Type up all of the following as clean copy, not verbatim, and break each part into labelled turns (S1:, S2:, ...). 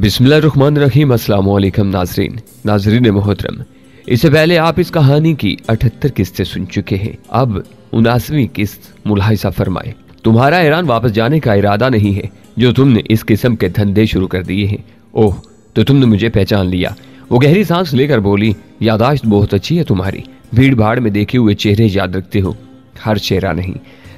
S1: बिस्मिल्लाहिर्रहमानिर्रहीम। अस्सलाम वालेकुम नाजरीन मोहतरम। इससे पहले आप इस कहानी की 78 किस्तें सुन चुके हैं। अब 79वीं किस्त मुलाहिजा फरमाए। तुम्हारा ईरान वापस जाने का इरादा नहीं है जो तुमने इस किस्म के धंधे शुरू कर दिए हैं। ओह, तो तुमने मुझे पहचान लिया। वो गहरी सांस लेकर बोली, यादाश्त बहुत अच्छी है तुम्हारी। भीड़ भाड़ में देखे हुए चेहरे याद रखते हो, हर चेहरा नहीं।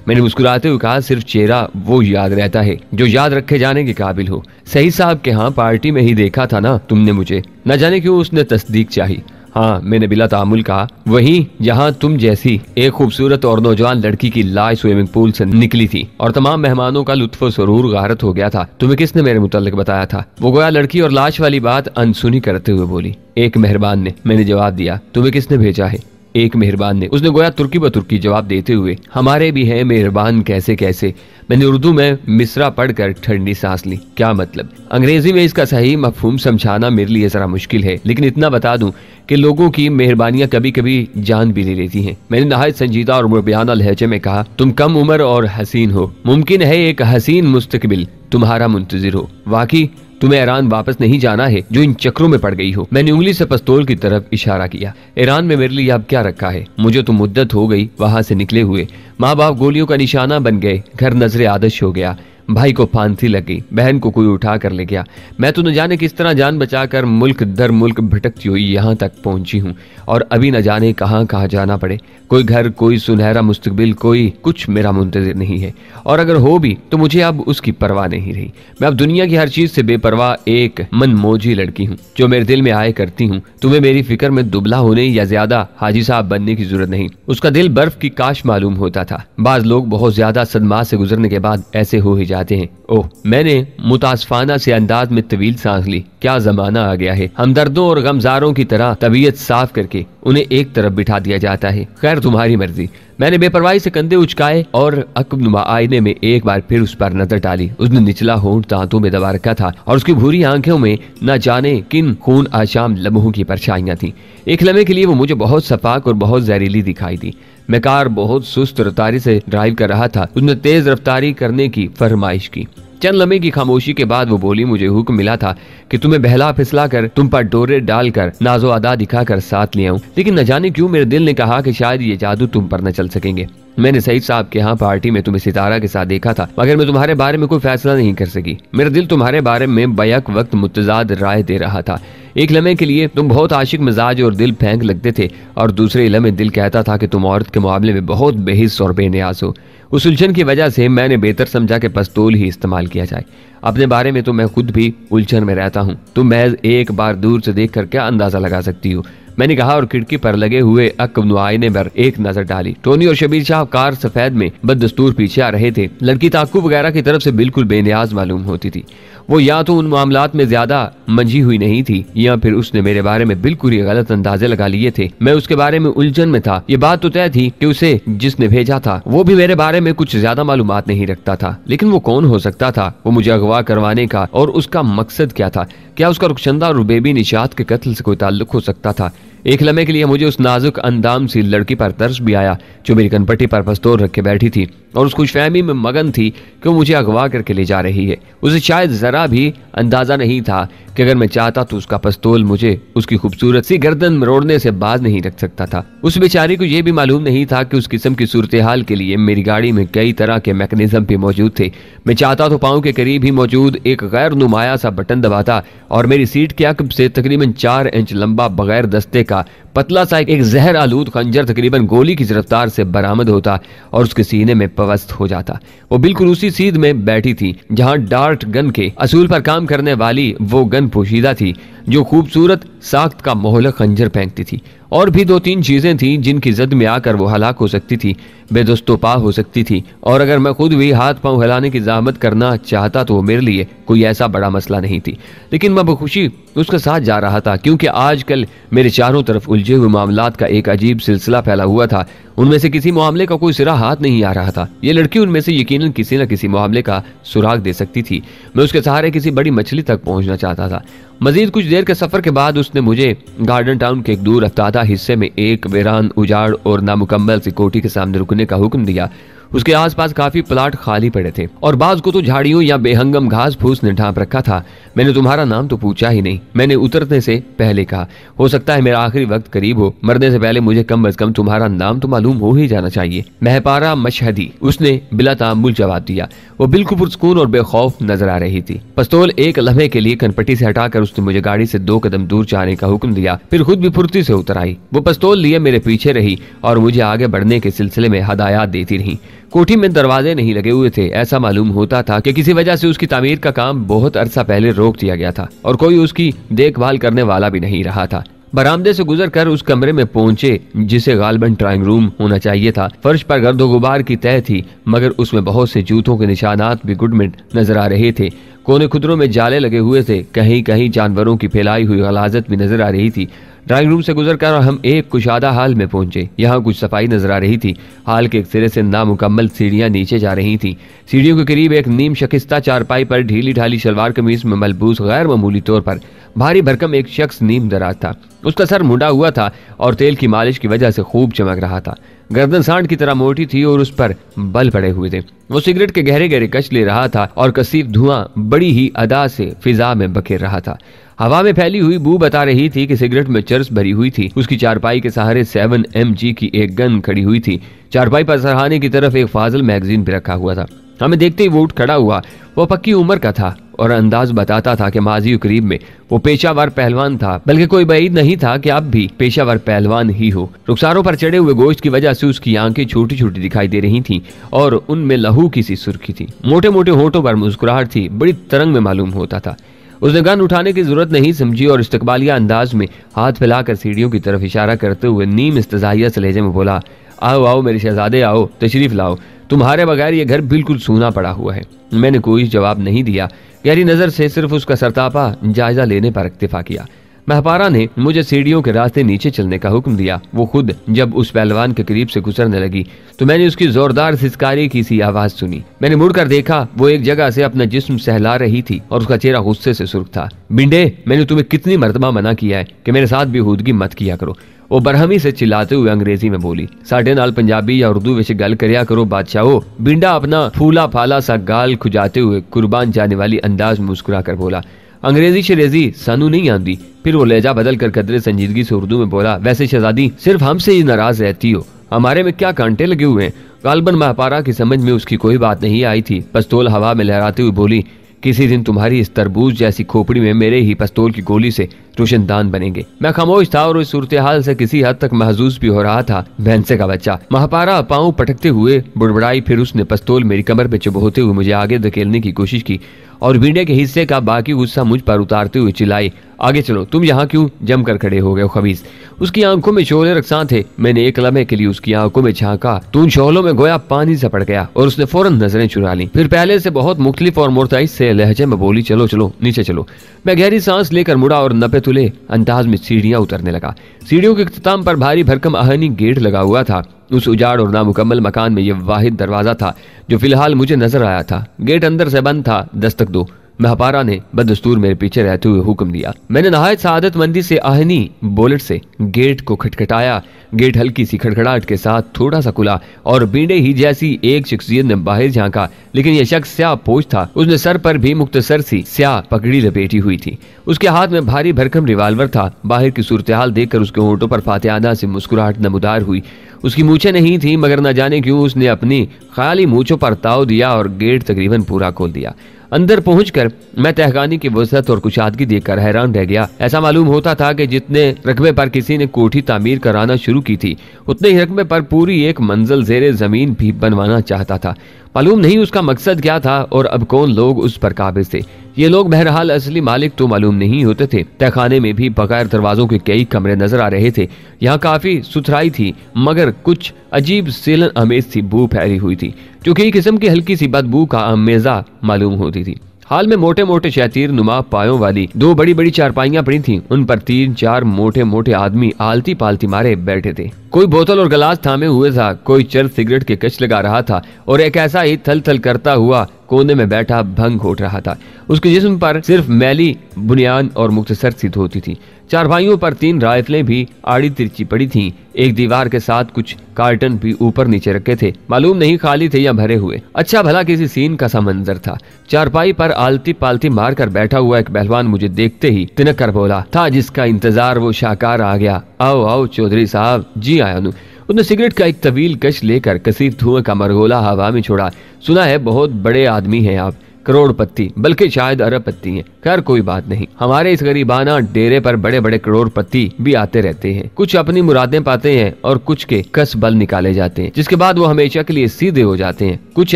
S1: मैंने मुस्कुराते हुए कहा, सिर्फ चेहरा वो याद रहता है जो याद रखे जाने के काबिल हो। सही साहब के यहाँ पार्टी में ही देखा था ना तुमने मुझे। न जाने क्यों उसने तस्दीक चाही। हाँ, मैंने बिला तामुल कहा, वहीं जहाँ तुम जैसी एक खूबसूरत और नौजवान लड़की की लाश स्विमिंग पूल से निकली थी और तमाम मेहमानों का लुत्फ सरूर गारत हो गया था। तुम्हें किसने मेरे मुतल्लिक बताया था? वो गोया लड़की और लाश वाली बात अनसुनी करते हुए बोली, एक मेहरबान ने। मैंने जवाब दिया, तुम्हें किसने भेजा है? एक मेहरबान ने। उसने गोया तुर्की ब तुर्की जवाब देते हुए, हमारे भी हैं मेहरबान कैसे कैसे। मैंने उर्दू में मिसरा पढ़कर ठंडी सांस ली। क्या मतलब? अंग्रेजी में इसका सही मफहूम समझाना मेरे लिए जरा मुश्किल है, लेकिन इतना बता दूं कि लोगों की मेहरबानियां कभी कभी जान भी ले लेती हैं। मैंने नहायत संजीदा और मुरबियाना लहजे में कहा, तुम कम उम्र और हसीन हो। मुमकिन है एक हसीन मुस्तकबिल तुम्हारा मुंतजिर हो। वाकई तुम्हें ईरान वापस नहीं जाना है जो इन चक्रों में पड़ गई हो। मैंने उंगली से पिस्तौल की तरफ इशारा किया। ईरान में मेरे लिए अब क्या रखा है? मुझे तो मुद्दत हो गई वहां से निकले हुए। माँ बाप गोलियों का निशाना बन गए, घर नजरे आदश हो गया, भाई को फांसी लग गई, बहन को कोई उठा कर ले गया। मैं तो न जाने किस तरह जान बचाकर मुल्क दर मुल्क भटकती हुई यहाँ तक पहुंची हूँ और अभी न जाने कहाँ कहाँ जाना पड़े। कोई घर, कोई सुनहरा मुस्तकबिल, कोई कुछ मेरा मुंतजिर नहीं है। और अगर हो भी तो मुझे अब उसकी परवाह नहीं रही। मैं अब दुनिया की हर चीज से बेपरवाह एक मनमोजी लड़की हूँ जो मेरे दिल में आए करती हूँ। तुम्हें मेरी फिक्र में दुबला होने या ज्यादा हाजी साहब बनने की जरूरत नहीं। उसका दिल बर्फ की काश मालूम होता था। बाज लोग बहुत ज्यादा सदमा से गुजरने के बाद ऐसे हो ही जाते हैं। ओह, मैंने मुतासफाना से अंदाज में तवील सांस ली। क्या जमाना आ गया है। हमदर्दों और गमजारों की तरह तबीयत साफ करके उन्हें एक तरफ बिठा दिया जाता है। खैर, तुम्हारी मर्जी। मैंने बेपरवाही से कंधे उचकाए और अकबनुमा आईने में एक बार फिर उस पर नजर डाली। उसने निचला होंठ दांतों में दबा रखा था और उसकी भूरी आंखों में न जाने किन खून आशाम लम्हों की परछाइयां थी। एक लम्हे के लिए वो मुझे बहुत सपाक और बहुत जहरीली दिखाई दी। मैं कार बहुत सुस्त रफ्तारी से ड्राइव कर रहा था। उसने तेज रफ्तारी करने की फरमाइश की। चंद लम्हे की खामोशी के बाद वो बोली, मुझे हुक्म मिला था कि तुम्हें बहला फिसला कर, तुम पर डोरे डालकर, नाजो अदा दिखाकर साथ ले आऊं, लेकिन न जाने क्यों मेरे दिल ने कहा कि शायद ये जादू तुम पर न चल सकेंगे। मैंने सईद साहब के यहाँ पार्टी में तुम्हें सितारा के साथ देखा था, मगर मैं तुम्हारे बारे में कोई फैसला नहीं कर सकी। मेरा दिल तुम्हारे बारे में बैक वक्त मुतजाद राय दे रहा था। एक लम्हे के लिए तुम बहुत आशिक मिजाज और दिल फेंक लगते थे और दूसरे लम्हे दिल कहता था कि तुम औरत के मामले में बहुत बेहिस और बेनियाज हो। उस उलझन की वजह से मैंने बेहतर समझा कि पिस्तौल ही इस्तेमाल किया जाए। अपने बारे में तो मैं खुद भी उलझन में रहता हूँ। तुम महज एक बार दूर से देख कर क्या अंदाजा लगा सकती हो? मैंने कहा और खिड़की पर लगे हुए अकब आईने पर एक नजर डाली। टोनी और शबीर शाह कार सफेद में बददस्तूर पीछे आ रहे थे। लड़की ताक्कुब वगैरह की तरफ से बिल्कुल बेनियाज मालूम होती थी। वो या तो उन मामलात में ज्यादा मंझी हुई नहीं थी या फिर उसने मेरे बारे में बिल्कुल ही गलत अंदाजे लगा लिए थे। मैं उसके बारे में उलझन में था। ये बात तो तय थी कि उसे जिसने भेजा था वो भी मेरे बारे में कुछ ज्यादा मालूमात नहीं रखता था। लेकिन वो कौन हो सकता था? वो मुझे अगवा करवाने का और उसका मकसद क्या था? क्या उसका रुखशंदा और रुबेबी निशात के कत्ल से कोई ताल्लुक हो सकता था? एक लम्हे के लिए मुझे उस नाजुक अंदाम सी लड़की पर तरस भी आया जो मेरी कनपट्टी पर पिस्तौल रख के बैठी थी और उस खुशफहमी में मगन थी कि वो मुझे अगवा करके ले जा रही है। उसे शायद जरा भी अंदाजा नहीं था कि अगर मैं चाहता तो उसका पिस्तौल मुझे उसकी खूबसूरत सी गर्दन मरोड़ने से बाज नहीं रख सकता था। उस बेचारी को यह भी मालूम नहीं था कि उस किस्म की सूरत हाल के लिए मेरी गाड़ी में कई तरह के मैकेनिज्म भी मौजूद थे। मैं चाहता तो पाँव के करीब ही मौजूद एक गैर नुमाया सा बटन दबाता और मेरी सीट के अकब से तकरीबन 4 इंच लंबा बगैर दस्ते का पतला सा एक जहर आलूद खंजर तकरीबन गोली की रफ्तार से बरामद होता और उसके सीने में पवस्त हो जाता। वो बिल्कुल उसी सीध में बैठी थी जहां डार्ट गन के असूल पर काम करने वाली वो गन पोशीदा थी जो खूबसूरत साख्त का मोहलक खंजर फेंकती थी। और भी 2-3 चीजें थी जिनकी जद में आकर वो हलाक हो सकती थी, बेदस्तोपा हो सकती थी। और अगर मैं खुद भी हाथ पांव हिलाने की जहमत करना चाहता तो वो मेरे लिए कोई ऐसा बड़ा मसला नहीं थी। लेकिन मैं बखुशी उसके साथ जा रहा था क्योंकि आजकल मेरे चारों तरफ उलझे हुए मामलात का एक अजीब सिलसिला फैला हुआ था। उनमें से किसी मामले का कोई सिरा हाथ नहीं आ रहा था। ये लड़की उनमें से यकीनन किसी न किसी मामले का सुराग दे सकती थी। मैं उसके सहारे किसी बड़ी मछली तक पहुंचना चाहता था। मजीद कुछ देर के सफर के बाद उसने मुझे गार्डन टाउन के एक दूर अफ्तादा हिस्से में एक वीरान, उजाड़ और नामुकम्मल सी कोठी के सामने रुकने का हुक्म दिया। उसके आसपास काफी प्लाट खाली पड़े थे और बाज को तो झाड़ियों या बेहंगम घास फूस ने ढांप रखा था। मैंने तुम्हारा नाम तो पूछा ही नहीं, मैंने उतरने से पहले कहा। हो सकता है मेरा आखिरी वक्त करीब हो, मरने से पहले मुझे कम अज कम तुम्हारा नाम तो मालूम हो ही जाना चाहिए। महपारा मशहदी, उसने बिला तामुल जवाब दिया। वो बिल्कुल पुरस्कून और बेखौफ नजर आ रही थी। पिस्तौल एक लम्हे के लिए कनपट्टी से हटाकर उसने मुझे गाड़ी से 2 कदम दूर जाने का हुक्म दिया, फिर खुद भी फुर्ती से उतर आई। वो पिस्तौल लिए मेरे पीछे रही और मुझे आगे बढ़ने के सिलसिले में हदायत देती रही। कोठी में दरवाजे नहीं लगे हुए थे। ऐसा मालूम होता था कि किसी वजह से उसकी तामीर का काम बहुत अरसा पहले रोक दिया गया था और कोई उसकी देखभाल करने वाला भी नहीं रहा था। बरामदे से गुजरकर उस कमरे में पहुंचे जिसे गालबन ड्राइंग रूम होना चाहिए था। फर्श पर गर्दो गुबार की तह थी, मगर उसमें बहुत से जूतों के निशानात भी गुडमिट नजर आ रहे थे। कोने खुदरों में जाले लगे हुए थे, कहीं कहीं जानवरों की फैलाई हुई गलाजत भी नजर आ रही थी। ड्राइंग रूम से गुजरकर हम एक कुशादा हाल में पहुंचे। यहाँ कुछ सफाई नजर आ रही थी। हाल के एक सिरे से नामुकम्मल सीढ़ियां नीचे जा रही थी। सीढ़ियों के करीब एक नीम शकिस्ता चारपाई पर ढीली ढाली शलवार कमीज में मलबूस गैर मामूली तौर पर भारी भरकम एक शख्स नीम दराज था। उसका सर मुंडा हुआ था और तेल की मालिश की वजह से खूब चमक रहा था। गर्दन सांड की तरह मोटी थी और उस पर बल पड़े हुए थे। वो सिगरेट के गहरे गहरे कश ले रहा था और कसीफ धुआं बड़ी ही अदा से फिजा में बखेर रहा था। हवा में फैली हुई बू बता रही थी कि सिगरेट में चर्स भरी हुई थी। उसकी चारपाई के सहारे 7 mg की एक गन खड़ी हुई थी। चारपाई पर सरहाने की तरफ एक फाजिल मैगजीन भी रखा हुआ था। हमें देखते ही वो उठ खड़ा हुआ। वो पक्की उम्र का था और अंदाज बताता था कि माजी करीब में वो पेशावर पहलवान था, बल्कि कोई बैद नहीं था कि अब भी पेशावर पहलवान ही हो। रुखसारों पर चढ़े हुए गोश्त की वजह से उसकी आंखें छोटी छोटी दिखाई दे रही थीं और उनमें लहू की सी सुर्खी थी। मोटे मोटे होठों पर मुस्कुराहट थी, बड़ी तरंग में मालूम होता था। उसने गन उठाने की जरूरत नहीं समझी और इस्तकबालिया अंदाज में हाथ फैलाकर सीढ़ियों की तरफ इशारा करते हुए नीम इस्तजाहिया से लहजे में बोला, आओ आओ मेरे शहजादे, आओ तशरीफ लाओ। तुम्हारे बगैर ये घर बिल्कुल सूना पड़ा हुआ है। मैंने कोई जवाब नहीं दिया। गहरी नजर से सिर्फ उसका सरतापा जायजा लेने पर इक्तिफा किया। महपारा ने मुझे सीढ़ियों के रास्ते नीचे चलने का हुक्म दिया। वो खुद जब उस पहलवान के करीब से गुजरने लगी तो मैंने उसकी जोरदार सिसकारी की सी आवाज सुनी। मैंने मुड़कर देखा, वो एक जगह से अपना जिस्म सहला रही थी और उसका चेहरा गुस्से से सुर्ख था। बिंडे, मैंने तुम्हें कितनी मर्तबा मना किया है कि मेरे साथ बेहूदगी मत किया करो। वो बरहमी से चिल्लाते हुए अंग्रेजी में बोली। साढ़े नाल पंजाबी या उर्दू विच गल करिया करो बादशाहो। बिंडा अपना फूला फाला सा गाल खुजाते हुए कुर्बान जाने वाली अंदाज मुस्कुरा कर बोला, अंग्रेजी शरेजी सानू नहीं आंदी। फिर वो लहजा बदल कर कदरे संजीदगी से उर्दू में बोला, वैसे शहजादी सिर्फ हमसे ही नाराज रहती हो, हमारे में क्या कांटे लगे हुए हैं। गालबन महपारा की समझ में उसकी कोई बात नहीं आई थी। पिस्तौल हवा में लहराते हुए बोली, किसी दिन तुम्हारी इस तरबूज जैसी खोपड़ी में मेरे ही पिस्तौल की गोली से रोशनदान बनेंगे। मैं खामोश था और इस सूरत हाल से किसी हद तक महजूज भी हो रहा था। भैंसे का बच्चा। महपारा पांव पटकते हुए बुड़बड़ाई, फिर उसने पिस्तौल मेरी कमर पे चुभोते हुए मुझे आगे धकेलने की कोशिश की और भिंडे के हिस्से का बाकी गुस्सा मुझ पर उतारते हुए चिल्लाई, आगे चलो, तुम यहाँ क्यों जम कर खड़े हो गए हो खबीस। उसकी आंखों में शोले रक्सां थे। मैंने एक लम्हे के लिए उसकी आंखों में झांका तो उन शोलों में गोया पानी सा पड़ गया और उसने फौरन नजरें चुरा ली। फिर पहले से बहुत मुख्तलिफ और मुर्तइज से लहजे में बोली, चलो चलो नीचे चलो। मैं गहरी सांस लेकर मुड़ा और नपे तुले अंदाज में सीढ़ियां उतरने लगा। सीढ़ियों के इख्तिताम पर भारी भरकम आहनी गेट लगा हुआ था। उस उजाड़ और नामुकम्मल मकान में यह वाहिद दरवाजा था जो फिलहाल मुझे नजर आया था। गेट अंदर से बंद था। दस्तक दो, महपारा ने बदस्तूर मेरे पीछे रहते हुए हुक्म दिया। मैंने नहायत सादतमंदी से आहनी बोलेट से गेट को खटखटाया। गेट हल्की सी खड़खड़ाहट के साथ थोड़ा सा खुला और बींडे ही जैसी एक शख्सियत ने बाहर झांका, लेकिन यह शख्स स्याह पोश था। उसने सर पर भी मुख्तसर सी स्याह पगड़ी लपेटी हुई थी। उसके हाथ में भारी भरकम रिवाल्वर था। बाहर की सूरत-ए-हाल देखकर उसके होंठों पर फातिहाना से मुस्कुराहट नमूदार हुई। उसकी मूछें नहीं थी, मगर न जाने क्यों उसने अपनी खाली मूछों पर ताव दिया और गेट तकरीबन पूरा खोल दिया। अंदर पहुंचकर मैं तहखानी की वसअत और कुशादगी देखकर हैरान रह गया। ऐसा मालूम होता था कि जितने रकबे पर किसी ने कोठी तामीर कराना शुरू की थी, उतने ही रकबे पर पूरी एक मंजिल ज़ेरे जमीन भी बनवाना चाहता था। मालूम नहीं उसका मकसद क्या था और अब कौन लोग उस पर काबिज थे। ये लोग बहरहाल असली मालिक तो मालूम नहीं होते थे। तहखाने में भी बगैर दरवाजों के कई कमरे नजर आ रहे थे। यहाँ काफी सुथराई थी, मगर कुछ अजीब सेलन अमेज सी बू फैली हुई थी, जो कि किस्म की हल्की सी बदबू का अमेजा मालूम होती थी। हाल में मोटे मोटे शैतीर नुमा पायों वाली 2 बड़ी बड़ी चारपाइयां पड़ी थीं। उन पर 3-4 मोटे मोटे आदमी आलती पालती मारे बैठे थे। कोई बोतल और गिलास थामे हुए था, कोई चर सिगरेट के कश लगा रहा था और एक ऐसा ही थल थल करता हुआ कोने में बैठा भंग घोट रहा था। उसके जिस्म पर सिर्फ मैली बुनियान और मुख्तसर सी धोती थी। चारपाइयों पर 3 राइफलें भी आड़ी तिरछी पड़ी थीं। एक दीवार के साथ कुछ कार्टन भी ऊपर नीचे रखे थे, मालूम नहीं खाली थे या भरे हुए। अच्छा भला किसी सीन का सा मंजर था। चारपाई पर आलती पालती मार कर बैठा हुआ एक पहलवान मुझे देखते ही तिनक कर बोला था, जिसका इंतजार वो शाहकार आ गया। आओ आओ चौधरी साहब। जी आया हूं। उसने सिगरेट का एक तवील कश लेकर कसीर धुएं का मरगोला हवा में छोड़ा। सुना है बहुत बड़े आदमी हैं आप, करोड़पति, बल्कि शायद अरबपति हैं। खैर कोई बात नहीं, हमारे इस गरीबाना डेरे पर बड़े बड़े करोड़पति भी आते रहते हैं। कुछ अपनी मुरादें पाते हैं और कुछ के कस बल निकाले जाते हैं, जिसके बाद वो हमेशा के लिए सीधे हो जाते हैं। कुछ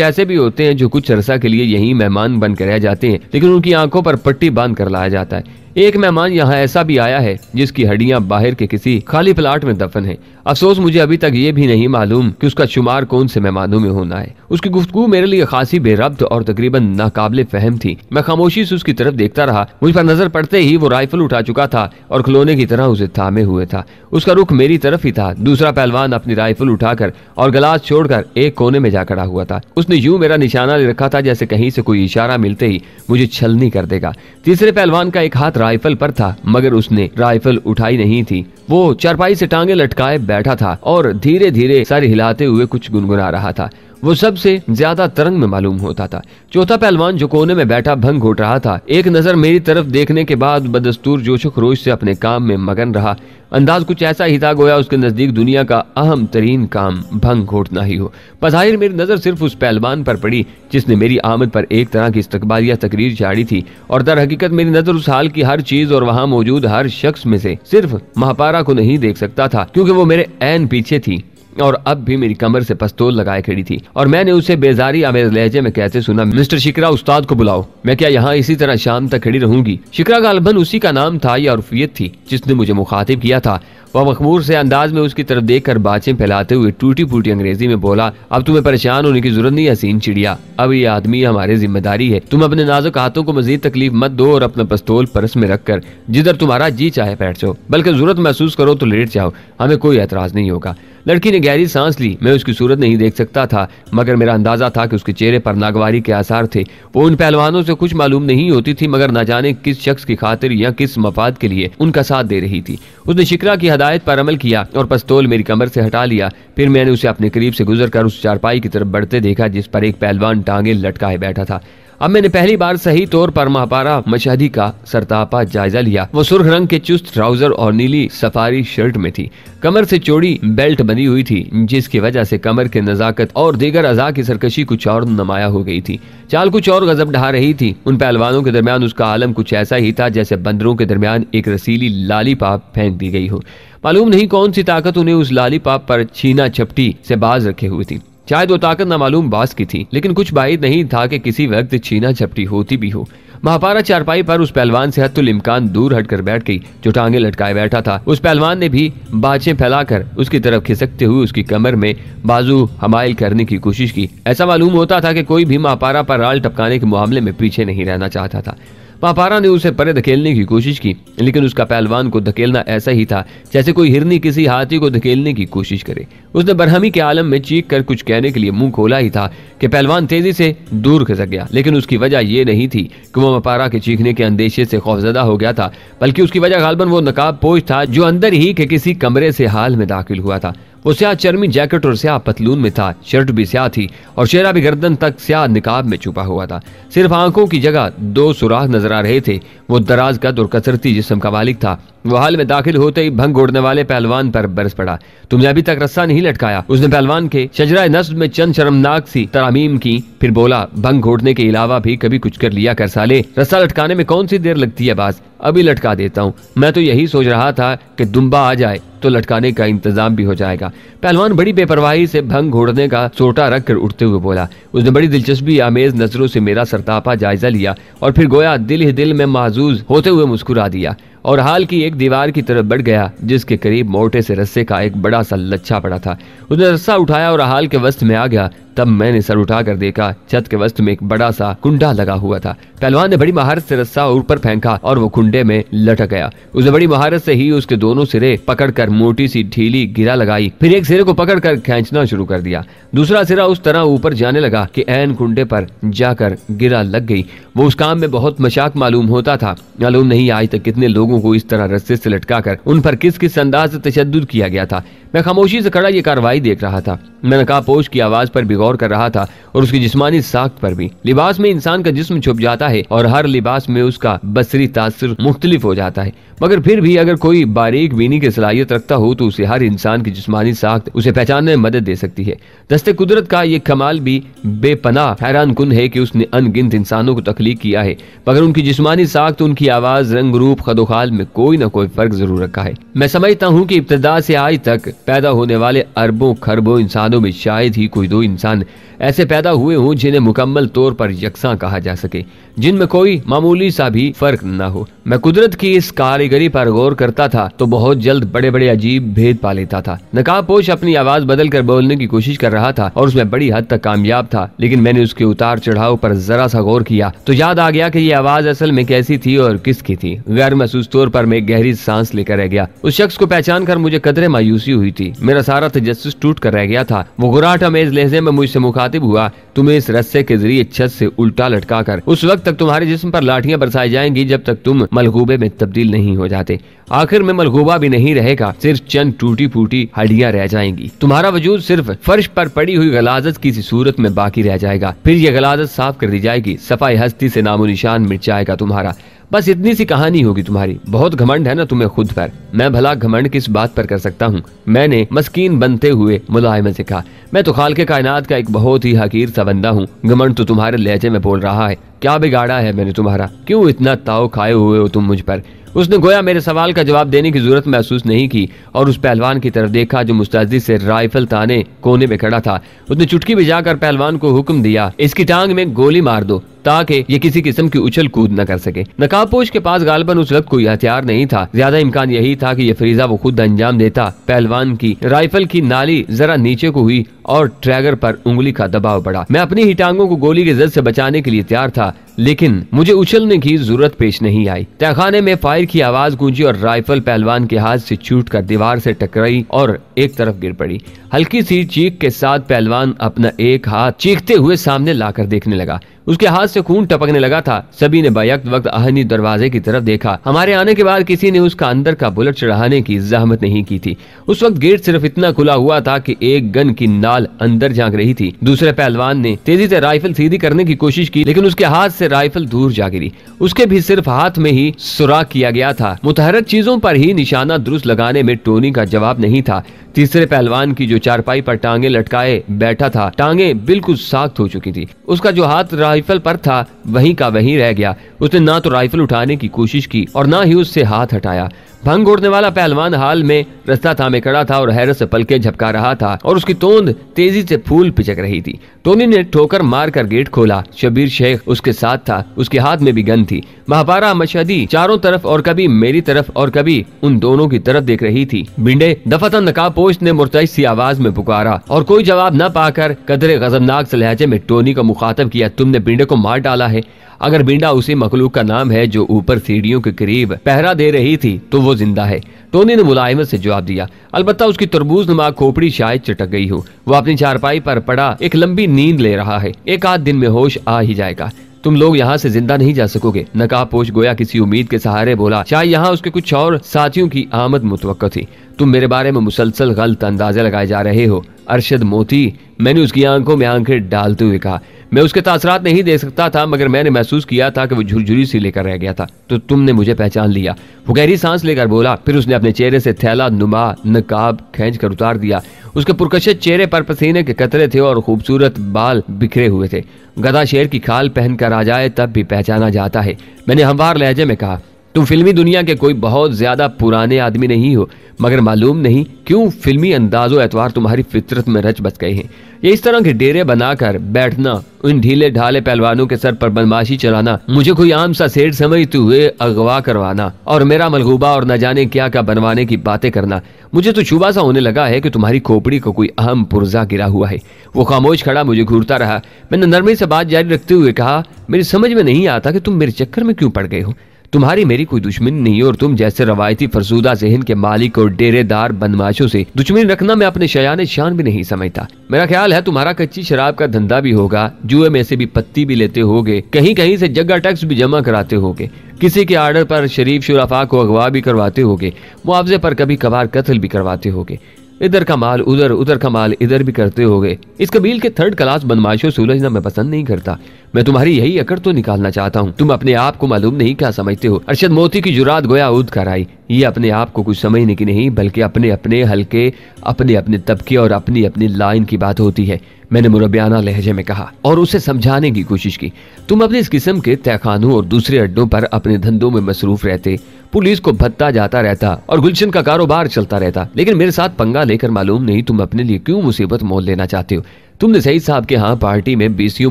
S1: ऐसे भी होते हैं जो कुछ अरसा के लिए यही मेहमान बन कर रह जाते हैं, लेकिन उनकी आंखों पर पट्टी बांध कर लाया जाता है। एक मेहमान यहाँ ऐसा भी आया है जिसकी हड्डियां बाहर के किसी खाली प्लाट में दफन है। अफसोस मुझे अभी तक ये भी नहीं मालूम कि उसका शुमार कौन से मेहमानों में होना है। उसकी गुफ्तगू मेरे लिए खासी बेरब्त और तकरीबन नाकाबिले फहम थी। मैं खामोशी से उसकी तरफ देखता रहा। मुझ पर नजर पड़ते ही वो राइफल उठा चुका था और खिलौने की तरह उसे थामे हुए था। उसका रुख मेरी तरफ ही था। दूसरा पहलवान अपनी राइफल उठाकर और गिलास छोड़कर एक कोने में जा खड़ा हुआ था। उसने यूं मेरा निशाना ले रखा था जैसे कहीं से कोई इशारा मिलते ही मुझे छलनी कर देगा। तीसरे पहलवान का एक हाथ राइफल पर था, मगर उसने राइफल उठाई नहीं थी। वो चारपाई से टांगे लटकाए बैठा था और धीरे धीरे सर हिलाते हुए कुछ गुनगुना रहा था। वो सबसे ज्यादा तरंग में मालूम होता था। चौथा पहलवान जो कोने में बैठा भंग घोट रहा था, एक नजर मेरी तरफ देखने के बाद बदस्तूर जोशो खरोश से अपने काम में मगन रहा। अंदाज कुछ ऐसा ही था गोया उसके नजदीक दुनिया का अहम तरीन काम भंग घोटना ही हो। बज़ाहिर मेरी नजर सिर्फ उस पहलवान पर पड़ी जिसने मेरी आमद पर एक तरह की इस्तकबालिया तकरीर झाड़ी थी, और दर हकीकत मेरी नजर उस हाल की हर चीज और वहां मौजूद हर शख्स में से सिर्फ महापारा को नहीं देख सकता था, क्योंकि वो मेरे ऐन पीछे थी और अब भी मेरी कमर से पिस्तौल लगाए खड़ी थी। और मैंने उसे बेजारी आमेज लहजे में कहते सुना, मिस्टर शिकरा, उस्ताद को बुलाओ। मैं क्या यहाँ इसी तरह शाम तक खड़ी रहूंगी? शिकरा गालबन उसी का नाम था या उर्फियत थी जिसने मुझे मुखातिब किया था। वह मखमूर से अंदाज में उसकी तरफ देखकर बातें फैलाते हुए टूटी फूटी अंग्रेजी में बोला, अब तुम्हें परेशान होने की जरूरत नहीं हसीन चिड़िया। अब ये आदमी हमारी जिम्मेदारी है। तुम अपने नाजुक हाथों को मजीद तकलीफ मत दो और अपना पिस्तौल पर्स में रखकर जिधर तुम्हारा जी चाहे बैठ जाओ, बल्कि जरूरत महसूस करो तो लेट जाओ, हमें कोई एतराज नहीं होगा। लड़की ने गहरी सांस ली। मैं उसकी सूरत नहीं देख सकता था, मगर मेरा अंदाजा था कि उसके चेहरे पर नागवारी के आसार थे। वो उन पहलवानों से कुछ मालूम नहीं होती थी, मगर न जाने किस शख्स की खातिर या किस मफाद के लिए उनका साथ दे रही थी। उसने शिकरा की हदायत पर अमल किया और पिस्तौल मेरी कमर से हटा लिया। फिर मैंने उसे अपने करीब से गुजरकर उस चारपाई की तरफ बढ़ते देखा जिस पर एक पहलवान टांगे लटकाए बैठा था। अब मैंने पहली बार सही तौर पर महापारा मशहदी का सरतापा जायजा लिया। वो सुर्ख रंग के चुस्त ट्राउजर और नीली सफारी शर्ट में थी। कमर से चौड़ी बेल्ट बनी हुई थी, जिसकी वजह से कमर के नजाकत और दीगर अज़ा की सरकशी कुछ और नुमाया हो गई थी। चाल कुछ और गजब ढा रही थी। उन पहलवानों के दरमियान उसका आलम कुछ ऐसा ही था जैसे बंदरों के दरमियान एक रसीली लालीपाप फेंक दी गई हो। मालूम नहीं कौन सी ताकत उन्हें उस लालीपाप पर छीना झपटी से बाज रखे हुई थी। शायद वो ताकत नामालूम बास की थी, लेकिन कुछ बाइद नहीं था कि किसी वक्त छीना झपटी होती भी हो। महापारा चारपाई पर उस पहलवान से हत्तुल इम्कान दूर हटकर बैठ गई जो टांगे लटकाए बैठा था। उस पहलवान ने भी बाजें फैलाकर उसकी तरफ खिसकते हुए उसकी कमर में बाजू हमाइल करने की कोशिश की। ऐसा मालूम होता था कि कोई भी महापारा पर राल टपकाने के मामले में पीछे नहीं रहना चाहता था। महापारा ने उसे परे धकेलने की कोशिश की, लेकिन उसका पहलवान को धकेलना ऐसा ही था जैसे कोई हिरनी किसी हाथी को धकेलने की कोशिश करे। उसने बरहमी के आलम में चीख कर कुछ कहने के लिए मुंह खोला ही था कि पहलवान तेजी से दूर खिसक गया। लेकिन उसकी वजह यह नहीं थी कि वो महापारा के चीखने के अंदेशे से खौफजदा हो गया था, बल्कि उसकी वजह गालबन वो नकाब पोश था जो अंदर ही के किसी कमरे से हाल में दाखिल हुआ था। वो स्याह चर्मी जैकेट और स्याह पतलून में था। शर्ट भी स्याह थी और चेहरा भी गर्दन तक स्याह निकाब में छुपा हुआ था। सिर्फ आंखों की जगह 2 सुराख नजर आ रहे थे। वो दराज कद और कसरती जिस्म का मालिक था। वो हाल में दाखिल होते ही भंग घोड़ने वाले पहलवान पर बरस पड़ा। तुमने अभी तक रस्सा नहीं लटकाया? उसने पहलवान के शजरा नस्ब में चंद शर्मनाक सी तरामीम की, फिर बोला, भंग घोड़ने के अलावा भी कभी कुछ कर लिया कर साले। रस्सा लटकाने में कौन सी देर लगती है बास? अभी लटका देता हूँ। मैं तो यही सोच रहा था कि दुम्बा आ जाए तो लटकाने का इंतजाम भी हो जाएगा। पहलवान बड़ी बेपरवाही से भंग घोड़ने का सोटा रख कर उठते हुए बोला। उसने बड़ी दिलचस्पी आमेज नजरों से मेरा सरतापा जायजा लिया और फिर गोया दिल ही दिल में महजूज होते हुए मुस्कुरा दिया और हाल की एक दीवार की तरफ बढ़ गया जिसके करीब मोटे से रस्से का एक बड़ा सा लच्छा पड़ा था। उसने रस्सा उठाया और हाल के वस्त में आ गया। तब मैंने सर उठाकर देखा, छत के वस्त में एक बड़ा सा कुंडा लगा हुआ था। पहलवान ने बड़ी महारत से रस्सा ऊपर फेंका और वो कुंडे में लटक गया। उसने बड़ी महारत से ही उसके दोनों सिरे पकड़कर मोटी सी ढीली गिरा लगाई, फिर एक सिरे को पकड़कर खींचना शुरू कर दिया। दूसरा सिरा उस तरह ऊपर जाने लगा कि ऐन कुंडे पर जाकर गिरा लग गई। वो उस काम में बहुत मशाक मालूम होता था। मालूम नहीं आज तक कितने लोगों को इस तरह रस्से से लटकाकर उन पर किस किस अंदाज से तशद्दुद किया गया था। मैं खामोशी से खड़ा ये कार्रवाई देख रहा था। मैं नकाबपोश की आवाज पर भी गौर कर रहा था और उसकी जिस्मानी साख्त पर भी। लिबास में इंसान का जिस्म छुप जाता है और हर लिबास में उसका बसरी तासुर मुख्तलिफ हो जाता है, मगर फिर भी अगर कोई बारीक बीनी की सलाहियत रखता हो तो उसे हर इंसान की जिस्मानी साख्त उसे पहचानने में मदद दे सकती है। दस्ते कुदरत का ये कमाल भी बेपनाह हैरान कुन है कि उसने अनगिनत इंसानों को तख्लीक किया है, मगर उनकी जिस्मानी साख्त, उनकी आवाज, रंग रूप, खदोखाल में कोई न कोई फर्क जरूर रखा है। मैं समझता हूँ कि इब्तिदा से आज तक पैदा होने वाले अरबों खरबों इंसानों में शायद ही कोई दो इंसान ऐसे पैदा हुए हों जिन्हें मुकम्मल तौर पर यकसा कहा जा सके, जिनमें कोई मामूली सा भी फर्क न हो। मैं कुदरत की इस कारीगरी पर गौर करता था तो बहुत जल्द बड़े बड़े अजीब भेद पा लेता था। नकाबपोश अपनी आवाज बदल कर बोलने की कोशिश कर रहा था और उसमें बड़ी हद तक कामयाब था, लेकिन मैंने उसके उतार चढ़ाव पर जरा सा गौर किया तो याद आ गया कि ये आवाज असल में कैसी थी और किसकी थी। गैर महसूस तौर पर मैं गहरी सांस लेकर रह गया। उस शख्स को पहचान कर मुझे कदरे मायूसी हुई थी। मेरा सारा तजस्सुस टूट कर रह गया था। वो गुराट अमेज लहजे में मुझसे मुखातिब हुआ, तुम्हें इस रस्से के जरिए छत से उल्टा लटका कर उस वक्त तक तुम्हारे जिस्म पर लाठियां बरसाई जाएंगी जब तक तुम मलगूबे में तब्दील नहीं हो जाते। आखिर में मलगूबा भी नहीं रहेगा, सिर्फ चंद टूटी फूटी हड्डियां रह जाएंगी। तुम्हारा वजूद सिर्फ फर्श पर पड़ी हुई गलाजत की सी सूरत में बाकी रह जाएगा। फिर ये गलाजत साफ कर दी जाएगी, सफाई हस्ती से नामो निशान मिट जाएगा तुम्हारा। बस इतनी सी कहानी होगी तुम्हारी। बहुत घमंड है ना तुम्हें खुद पर। मैं भला घमंड किस बात पर कर सकता हूँ? मैंने मस्कीन बनते हुए मुलायमत से कहा, मैं तो खालिक़े कायनात का एक बहुत ही हकीर सा बंदा हूँ। घमंड तो तुम्हारे लहजे में बोल रहा है। क्या बिगाड़ा है मैंने तुम्हारा? क्यों इतना ताव खाए हुए हो तुम मुझ पर? उसने गोया मेरे सवाल का जवाब देने की जरूरत महसूस नहीं की और उस पहलवान की तरफ देखा जो मुस्तैदी से राइफल ताने कोने में खड़ा था। उसने चुटकी बजाकर पहलवान को हुक्म दिया, इसकी टांग में गोली मार दो ताकि ये किसी किस्म की उछल कूद न कर सके। नकाबपोश के पास गालिबन उस वक्त कोई हथियार नहीं था। ज्यादा इम्कान यही था कि ये फरीजा वो खुद अंजाम देता। पहलवान की राइफल की नाली जरा नीचे को हुई और ट्रैगर पर उंगली का दबाव बढ़ा। मैं अपनी ही टांगों को गोली के जद से बचाने के लिए तैयार था, लेकिन मुझे उछलने की जरूरत पेश नहीं आई। तहखाने में फायर की आवाज गूंजी और राइफल पहलवान के हाथ से छूटकर दीवार से टकराई और एक तरफ गिर पड़ी। हल्की सी चीख के साथ पहलवान अपना एक हाथ चीखते हुए सामने लाकर देखने लगा। उसके हाथ से खून टपकने लगा था। सभी ने बैक वक्त आहनी दरवाजे की तरफ देखा। हमारे आने के बाद किसी ने उसका अंदर का बुलेट चढ़ाने की जहमत नहीं की थी। उस वक्त गेट सिर्फ इतना खुला हुआ था कि एक गन की नाल अंदर झांक रही थी। दूसरे पहलवान ने तेजी से राइफल सीधी करने की कोशिश की, लेकिन उसके हाथ से राइफल दूर जा गिरी। उसके भी सिर्फ हाथ में ही सुराख किया गया था। मुतहरक चीजों पर ही निशाना दुरुस्त लगाने में टोनी का जवाब नहीं था। तीसरे पहलवान की जो चारपाई पर टांगे लटकाए बैठा था, टांगे बिल्कुल सख्त हो चुकी थी। उसका जो हाथ राइफल पर था वहीं का वहीं रह गया। उसने ना तो राइफल उठाने की कोशिश की और ना ही उससे हाथ हटाया। भंग उड़ने वाला पहलवान हाल में रास्ता थामे खड़ा था और हैरत से पलके झपका रहा था और उसकी तोंद तेजी से फूल पिचक रही थी। टोनी ने ठोकर मारकर गेट खोला। शबीर शेख उसके साथ था। उसके हाथ में भी गन थी। महापारा मशहदी चारों तरफ और कभी मेरी तरफ और कभी उन दोनों की तरफ देख रही थी। बिंडे दफातन नकाबपोश ने मुर्तइज सी आवाज में पुकारा और कोई जवाब न पाकर कदरे गजबनाक से लहजे में टोनी को मुखातब किया, तुमने बिंडे को मार डाला है। अगर बिंडा उसी मखलूक का नाम है जो ऊपर सीढ़ियों के करीब पहरा दे रही थी तो वो जिंदा है। टोनी ने मुलायमत से जवाब दिया। अलबत्ता उसकी तरबूज नुमा खोपड़ी शायद चटक गई हो। वो अपनी चारपाई पर पड़ा एक लंबी नींद ले रहा है। एक आध दिन में होश आ ही जाएगा। तुम लोग यहाँ से जिंदा नहीं जा सकोगे। नकाबपोश गोया किसी उम्मीद के सहारे बोला। शायद यहाँ उसके कुछ और साथियों की आमद मुतवक्का थी। तुम मेरे बारे में मुसलसल गलत अंदाजे लगाए जा रहे हो। अरशद मोती, मैंने उसकी आंखों में आंखें डालते हुए कहा। मैं उसके तासरात नहीं दे सकता था, मगर मैंने महसूस किया था कि वो झुरझुरी सी लेकर रह गया था, तो तुमने मुझे पहचान लिया। वो गहरी सांस लेकर बोला। फिर उसने अपने चेहरे से थैला नुमा नकाब खींच कर उतार दिया। उसके पुरकशिश चेहरे पर पसीने के कतरे थे और खूबसूरत बाल बिखरे हुए थे। गधा शेर की खाल पहन कर आ जाए तब भी पहचाना जाता है। मैंने हमवार लहजे में कहा, तुम फिल्मी दुनिया के कोई बहुत ज्यादा पुराने आदमी नहीं हो, मगर मालूम नहीं क्यों फिल्मी अंदाजो एतवार तुम्हारी फितरत में रच बस गए हैं। ये इस तरह के डेरे बनाकर बैठना, उन ढीले ढाले पहलवानों के सर पर बदमाशी चलाना, मुझे कोई आम सा सेठ समझते हुए अगवा करवाना और मेरा मलगूबा और न जाने क्या क्या बनवाने की बातें करना, मुझे तो शुबा सा होने लगा है कि तुम्हारी खोपड़ी को कोई अहम पुर्जा गिरा हुआ है। वो खामोश खड़ा मुझे घूरता रहा। मैंने नरमी से बात जारी रखते हुए कहा, मेरी समझ में नहीं आता कि तुम मेरे चक्कर में क्यों पड़ गए हो। तुम्हारी मेरी कोई दुश्मनी नहीं और तुम जैसे रवायती फरसूदा ज़हन के मालिक और डेरेदार बदमाशों से दुश्मनी रखना मैं अपने शयान शान भी नहीं समझता। मेरा ख्याल है तुम्हारा कच्ची शराब का धंधा भी होगा, जुए में से भी पत्ती भी लेते होगे, कहीं कहीं से जगह टैक्स भी जमा कराते होगे, किसी के आर्डर पर शरीफ शुरफा को अगवा भी करवाते होगे, मुआवजे पर कभी कभार कत्ल भी करवाते होगे, इधर का माल उधर, उधर का माल इधर भी करते होगे। इस कबील के थर्ड क्लास बदमाशों से उलझना मैं पसंद नहीं करता। मैं तुम्हारी यही अकड़ तो निकालना चाहता हूँ। तुम अपने आप को मालूम नहीं क्या समझते हो। अरशद मोती की जुरात गोया उद कर आई। ये अपने आप को कुछ समझने की नहीं, बल्कि अपने अपने हल्के, अपने अपने तबके और अपनी अपनी लाइन की बात होती है, मैंने मुरब्बियाना लहजे में कहा और उसे समझाने की कोशिश की। तुम अपने इस किस्म के तहखानों और दूसरे अड्डों पर अपने धंधों में मसरूफ रहते, पुलिस को भत्ता जाता रहता और गुलशन का कारोबार चलता रहता, लेकिन मेरे साथ पंगा लेकर मालूम नहीं तुम अपने लिए क्यों मुसीबत मोल लेना चाहते हो। तुमने सईद साहब के यहाँ पार्टी में बीसियों